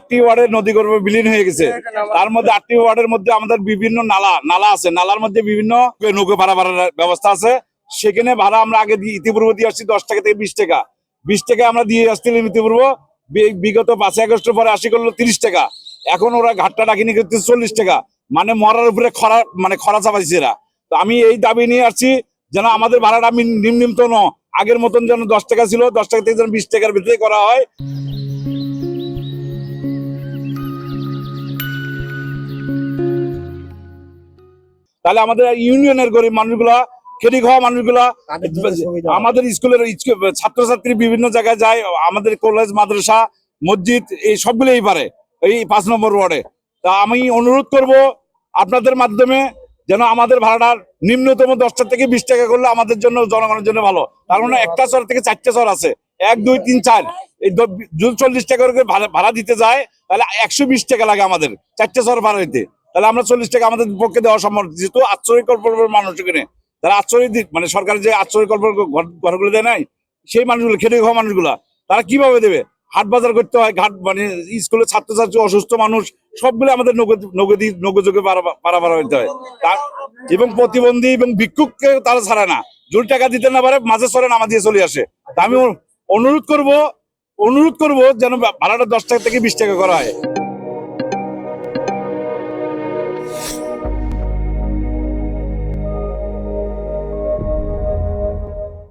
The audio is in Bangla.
8টি ওয়ার্ডে নদী গর্ভে বিলীন হয়ে গেছে। তার মধ্যে 8টি ওয়ার্ডের মধ্যে আমাদের বিভিন্ন নালা আছে, নালার মধ্যে বিভিন্ন নৌকো ভাড়ার ব্যবস্থা আছে। সেখানে ভাড়া আমরা আগে ইতিপূর্বে দিয়ে আসছি 10 টাকা থেকে 20 টাকা। 20 টাকা আমরা দিয়ে আসছিলাম ইতিপূর্বে। বিগত 5 আগস্টের পরে আসি করলো 30 টাকা। এখন ওরা ঘাটটা ডাকিনি করতে 40 টাকা। মানে মরার উপরে খরা চাপাইছে এরা। তো আমি এই দাবি নিয়ে আসছি যেন আমাদের ভাড়াটা নিম্নতম আগের মতন যেন 10 টাকা ছিল, 10 টাকা থেকে যেন 20 টাকার ভিতরে করা হয়। তাহলে আমাদের ইউনিয়নের গরিব মানুষগুলা, খেটে খাওয়া মানুষগুলা, আমাদের স্কুলের ছাত্রছাত্রী বিভিন্ন জায়গায় যায়, আমাদের কলেজ মাদ্রাসা মসজিদ এই সবগুলোই পারে এই 5 নম্বর ওয়ার্ডে। তা আমি অনুরোধ করব আপনাদের মাধ্যমে যেন আমাদের ভাড়াটার নিম্নতম 10 থেকে 20 টাকা করলে আমাদের জন্য, জনগণের জন্য ভালো। কারণ একটা চর থেকে 4টে চর আছে, 1 2 3 4, এই 40 টাকা করে ভাড়া দিতে যায় তাহলে 120 টাকা লাগে আমাদের 4টে চর ভাড়া দিতে। তাহলে আমরা 40 টাকা আমাদের পক্ষে দেওয়া সম্ভব। যেহেতু আশ্চর্য কল্পনার মানুষ এখানে, তারা আশ্চর্য মানে সরকার যে আশ্চর্য কল্পনা ঘরগুলো দেয় নাই, সেই মানুষগুলো, খেটে খাওয়া মানুষগুলা তারা কিভাবে দেবে? হাট বাজার করতে হয়, ঘাট মানে স্কুলের ছাত্রছাত্রী, অসুস্থ মানুষ সবগুলো আমাদের নৌকোযোগে পারাপার হইতে হয়। এবং প্রতিবন্ধী এবং ভিক্ষুককে তারা ছাড়ে না, জোর টাকা দিতে না পারে মাঝে চলে নামা দিয়ে চলে আসে। তা আমি অনুরোধ করব যেন ভাড়াটা 10 টাকা থেকে 20 টাকা করা হয়।